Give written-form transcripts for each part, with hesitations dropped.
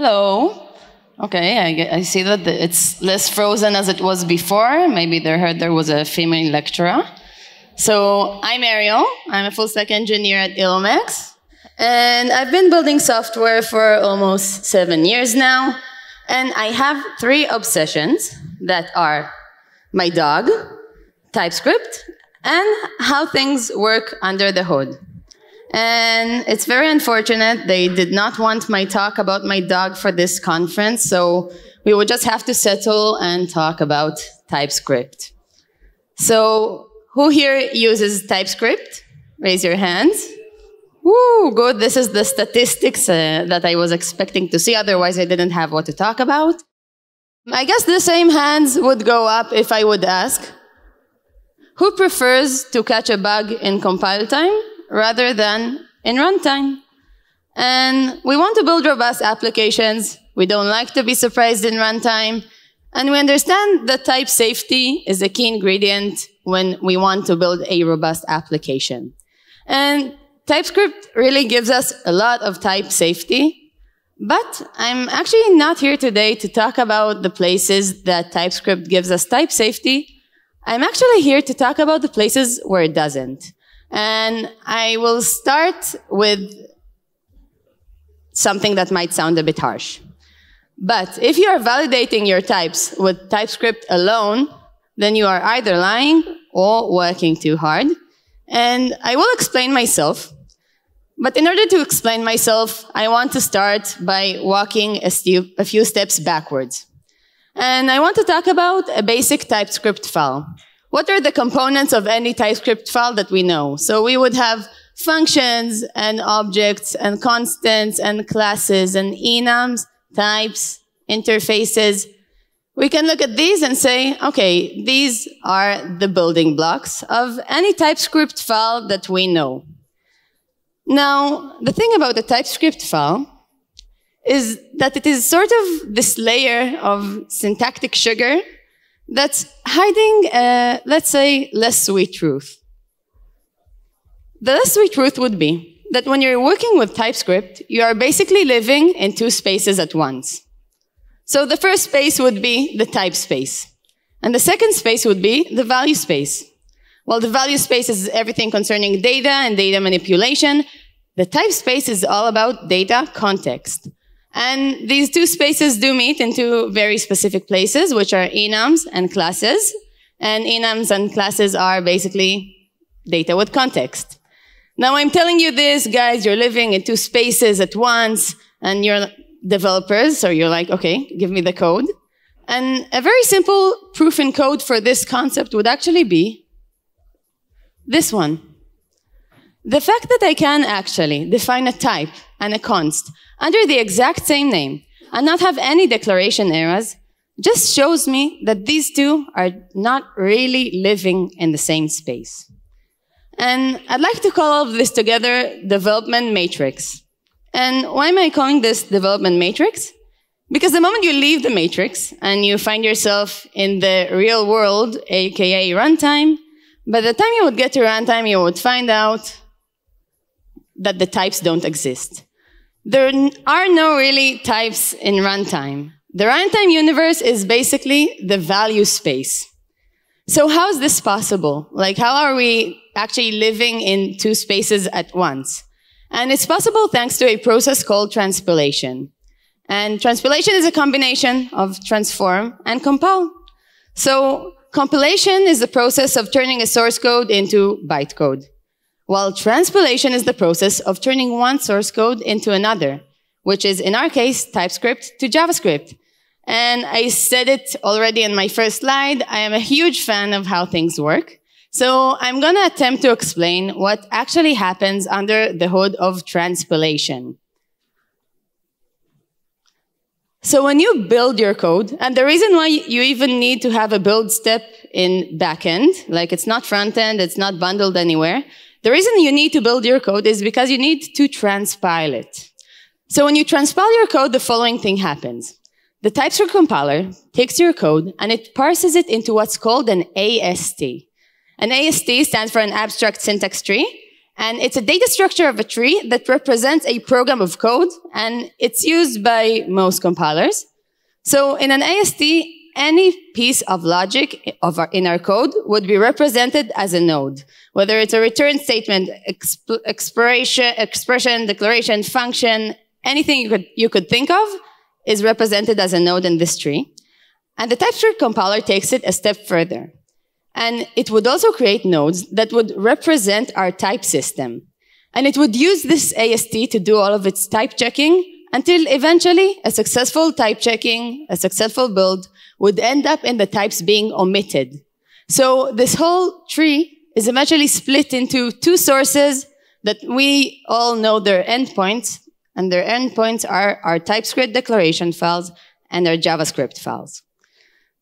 Hello. Okay, I see that it's less frozen as it was before. Maybe they heard there was a female lecturer. So I'm Ariel. I'm a full-stack engineer at Ilomex. And I've been building software for almost 7 years now. And I have 3 obsessions that are my dog, TypeScript, and how things work under the hood. And it's very unfortunate they did not want my talk about my dog for this conference, so we would just have to settle and talk about TypeScript. So who here uses TypeScript? Raise your hands. Woo, good. This is the statistics that I was expecting to see, otherwise I didn't have what to talk about. I guess the same hands would go up if I would ask, who prefers to catch a bug in compile time rather than in runtime? And we want to build robust applications. We don't like to be surprised in runtime. And we understand that type safety is a key ingredient when we want to build a robust application. And TypeScript really gives us a lot of type safety. But I'm actually not here today to talk about the places that TypeScript gives us type safety. I'm actually here to talk about the places where it doesn't. And I will start with something that might sound a bit harsh. But if you are validating your types with TypeScript alone, then you are either lying or working too hard. And I will explain myself. But in order to explain myself, I want to start by walking a few steps backwards. And I want to talk about a basic TypeScript file. What are the components of any TypeScript file that we know? So we would have functions and objects and constants and classes and enums, types, interfaces. We can look at these and say, okay, these are the building blocks of any TypeScript file that we know. Now, the thing about a TypeScript file is that it is sort of this layer of syntactic sugar that's hiding, let's say, less sweet truth. The less sweet truth would be that when you're working with TypeScript, you are basically living in 2 spaces at once. So the first space would be the type space. And the second space would be the value space. Well, the value space is everything concerning data and data manipulation. The type space is all about data context. And these 2 spaces do meet in 2 very specific places, which are enums and classes. And enums and classes are basically data with context. Now, I'm telling you this, guys, you're living in 2 spaces at once, and you're developers, so you're like, okay, give me the code. And a very simple proof in code for this concept would actually be this one. The fact that I can actually define a type and a const under the exact same name and not have any declaration errors just shows me that these 2 are not really living in the same space. And I'd like to call all of this together development matrix. And why am I calling this development matrix? Because the moment you leave the matrix and you find yourself in the real world, aka runtime, by the time you would get to runtime, you would find out that the types don't exist. There are no really types in runtime. The runtime universe is basically the value space. So how is this possible? Like, how are we actually living in 2 spaces at once? And it's possible thanks to a process called transpilation. And transpilation is a combination of transform and compile. So compilation is the process of turning a source code into bytecode, while transpilation is the process of turning one source code into another, which is, in our case, TypeScript to JavaScript. And I said it already in my first slide, I am a huge fan of how things work. So I'm going to attempt to explain what actually happens under the hood of transpilation. So when you build your code, and the reason why you even need to have a build step in backend, like it's not frontend, it's not bundled anywhere, the reason you need to build your code is because you need to transpile it. So when you transpile your code, the following thing happens. The TypeScript compiler takes your code and it parses it into what's called an AST. An AST stands for an abstract syntax tree, And it's a data structure of a tree that represents a program of code, and it's used by most compilers. So in an AST, any piece of logic in our code would be represented as a node, whether it's a return statement, expression, declaration, function, anything you could think of is represented as a node in this tree. And the TypeScript compiler takes it a step further. And it would also create nodes that would represent our type system. And it would use this AST to do all of its type checking until eventually a successful type checking, a successful build, would end up in the types being omitted. So this whole tree is eventually split into two sources that we all know their endpoints, and their endpoints are our TypeScript declaration files and our JavaScript files.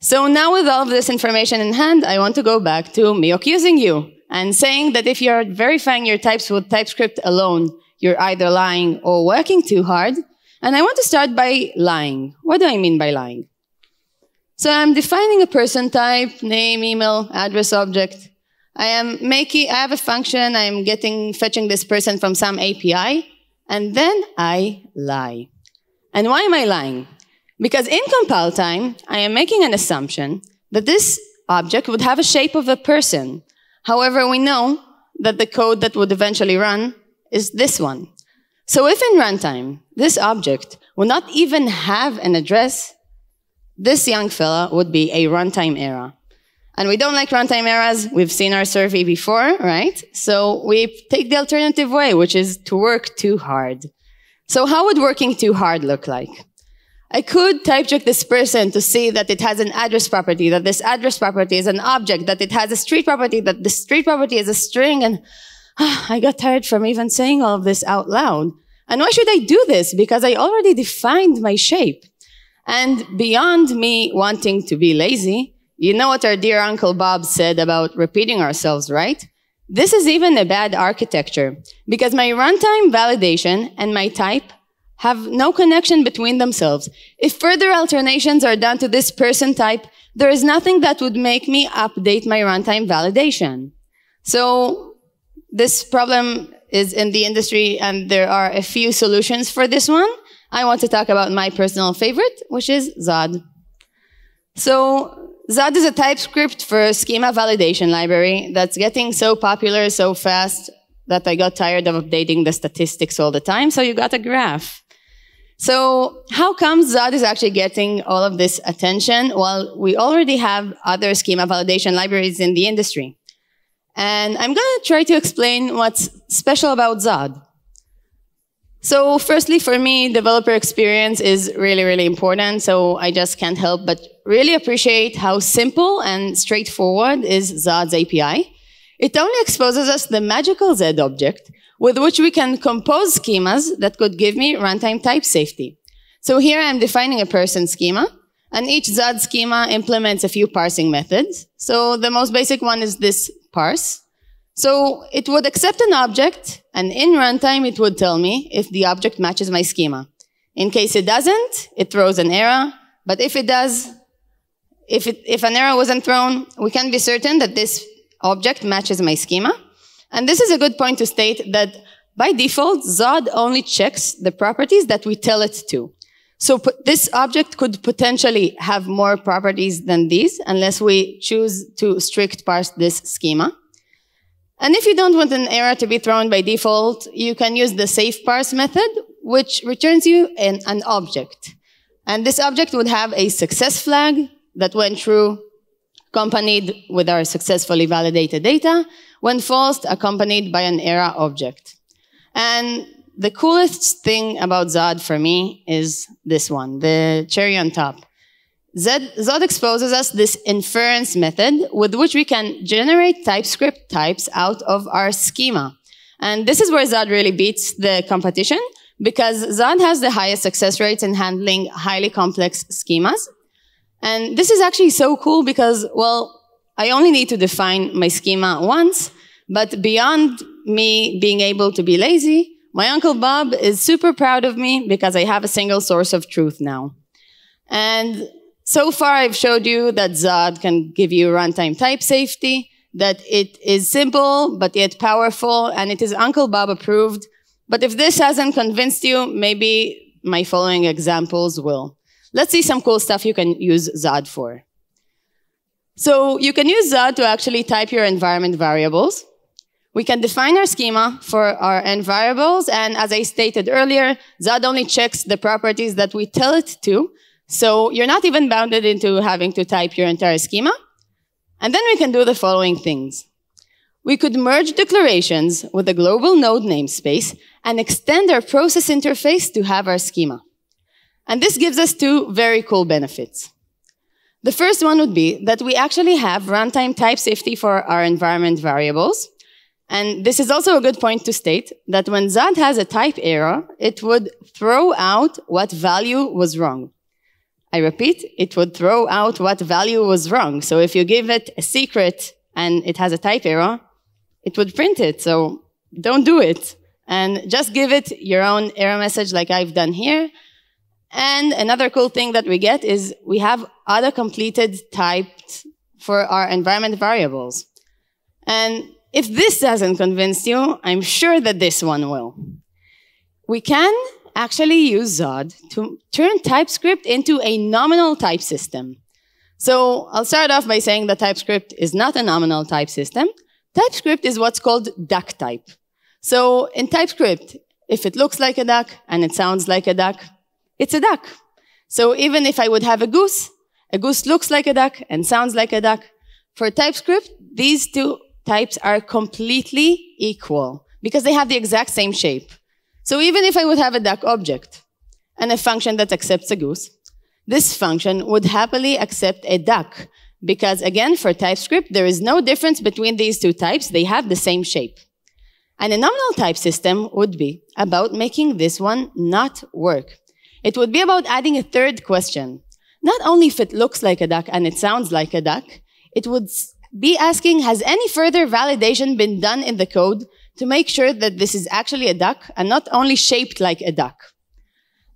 So now with all of this information in hand, I want to go back to me accusing you and saying that if you're verifying your types with TypeScript alone, you're either lying or working too hard. And I want to start by lying. What do I mean by lying? So I'm defining a person type, name, email, address object. I have a function, I'm fetching this person from some API, and then I lie. And why am I lying? Because in compile time, I am making an assumption that this object would have a shape of a person. However, we know that the code that would eventually run is this one. So if in runtime, this object would not even have an address, this young fella would be a runtime error. And we don't like runtime errors. We've seen our survey before, right? So we take the alternative way, which is to work too hard. So how would working too hard look like? I could type check this person to see that it has an address property, that this address property is an object, that it has a street property, that the street property is a string, and I got tired from even saying all of this out loud. And why should I do this? Because I already defined my shape. And beyond me wanting to be lazy, you know what our dear Uncle Bob said about repeating ourselves, right? This is even a bad architecture, because my runtime validation and my type have no connection between themselves. If further alternations are done to this person type, there is nothing that would make me update my runtime validation. So this problem is in the industry, and there are a few solutions for this one. I want to talk about my personal favorite, which is Zod. So Zod is a TypeScript for schema validation library that's getting so popular so fast that I got tired of updating the statistics all the time, so you got a graph. So how come Zod is actually getting all of this attention while we already have other schema validation libraries in the industry? And I'm going to try to explain what's special about Zod. So firstly, for me, developer experience is really, really important. So I just can't help but really appreciate how simple and straightforward is Zod's API. It only exposes us the magical Z object with which we can compose schemas that could give me runtime type safety. So here I'm defining a person schema, and each Zod schema implements a few parsing methods. So the most basic one is this parse. So it would accept an object, and in runtime it would tell me if the object matches my schema. In case it doesn't, it throws an error, but if it does, if an error wasn't thrown, we can be certain that this object matches my schema. And this is a good point to state that by default, Zod only checks the properties that we tell it to. So this object could potentially have more properties than these unless we choose to strict parse this schema. And if you don't want an error to be thrown by default, you can use the safe parse method, which returns you an object. And this object would have a success flag that went true, accompanied with our successfully validated data, when false, accompanied by an error object. And the coolest thing about Zod for me is this one, the cherry on top. Zod exposes us this inference method with which we can generate TypeScript types out of our schema. And this is where Zod really beats the competition, because Zod has the highest success rates in handling highly complex schemas. And this is actually so cool because, well, I only need to define my schema once, but beyond me being able to be lazy, my Uncle Bob is super proud of me because I have a single source of truth now. And so far I've showed you that Zod can give you runtime type safety, that it is simple, but yet powerful, and it is Uncle Bob approved. But if this hasn't convinced you, maybe my following examples will. Let's see some cool stuff you can use Zod for. So you can use Zod to actually type your environment variables. We can define our schema for our end variables, and as I stated earlier, Zod only checks the properties that we tell it to, so you're not even bounded into having to type your entire schema. And then we can do the following things. We could merge declarations with a global node namespace and extend our process interface to have our schema. And this gives us two very cool benefits. The first one would be that we actually have runtime type safety for our environment variables. And this is also a good point to state that when Zod has a type error, it would throw out what value was wrong. I repeat, it would throw out what value was wrong. So if you give it a secret and it has a type error, it would print it. So don't do it. And just give it your own error message like I've done here. And another cool thing that we get is we have auto-completed typed for our environment variables. And if this hasn't convinced you, I'm sure that this one will. We can actually use Zod to turn TypeScript into a nominal type system. So I'll start off by saying that TypeScript is not a nominal type system. TypeScript is what's called duck type. So in TypeScript, if it looks like a duck and it sounds like a duck, it's a duck. So even if I would have a goose looks like a duck and sounds like a duck. For TypeScript, these two types are completely equal because they have the exact same shape. So even if I would have a duck object and a function that accepts a goose, this function would happily accept a duck because, again, for TypeScript, there is no difference between these two types. They have the same shape. And a nominal type system would be about making this one not work. It would be about adding a third question. Not only if it looks like a duck and it sounds like a duck, it would be asking, has any further validation been done in the code to make sure that this is actually a duck and not only shaped like a duck?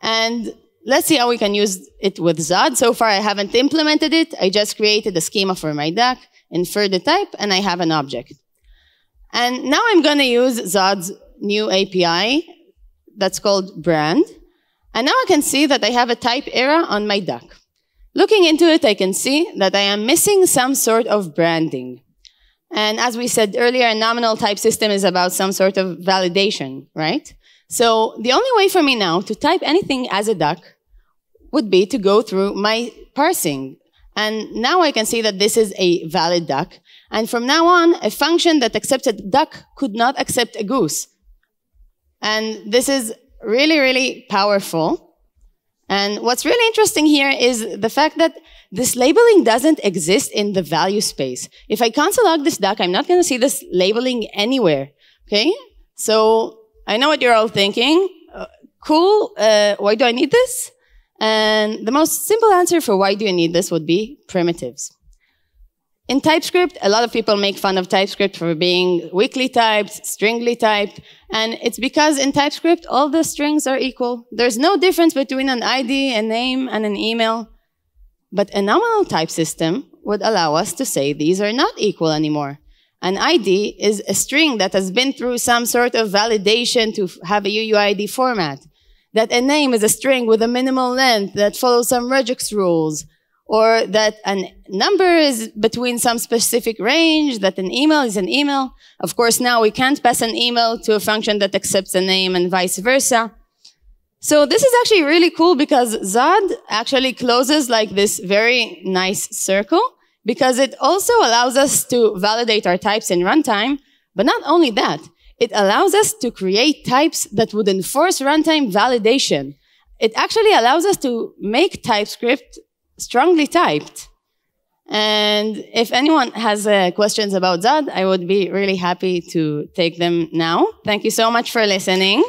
And let's see how we can use it with Zod. So far, I haven't implemented it. I just created a schema for my duck, inferred the type, and I have an object. And now I'm going to use Zod's new API that's called brand. And now I can see that I have a type error on my duck. Looking into it, I can see that I am missing some sort of branding. And as we said earlier, a nominal type system is about some sort of validation, right? So the only way for me now to type anything as a duck would be to go through my parsing. And now I can see that this is a valid duck. And from now on, a function that accepts a duck could not accept a goose. And this is really, really powerful. And what's really interesting here is the fact that this labeling doesn't exist in the value space. If I console log this duck, I'm not going to see this labeling anywhere. Okay? So I know what you're all thinking. Cool. Why do I need this? And the most simple answer for why do you need this would be primitives. In TypeScript, a lot of people make fun of TypeScript for being weakly typed, stringly typed, and it's because in TypeScript, all the strings are equal. There's no difference between an ID, a name, and an email. But a nominal type system would allow us to say these are not equal anymore. An ID is a string that has been through some sort of validation to have a UUID format. That a name is a string with a minimal length that follows some regex rules. Or that a number is between some specific range, that an email is an email. Of course, now we can't pass an email to a function that accepts a name and vice versa. So this is actually really cool because Zod actually closes like this very nice circle because it also allows us to validate our types in runtime. But not only that, it allows us to create types that would enforce runtime validation. It actually allows us to make TypeScript strongly typed. And if anyone has questions about Zod, I would be really happy to take them now. Thank you so much for listening.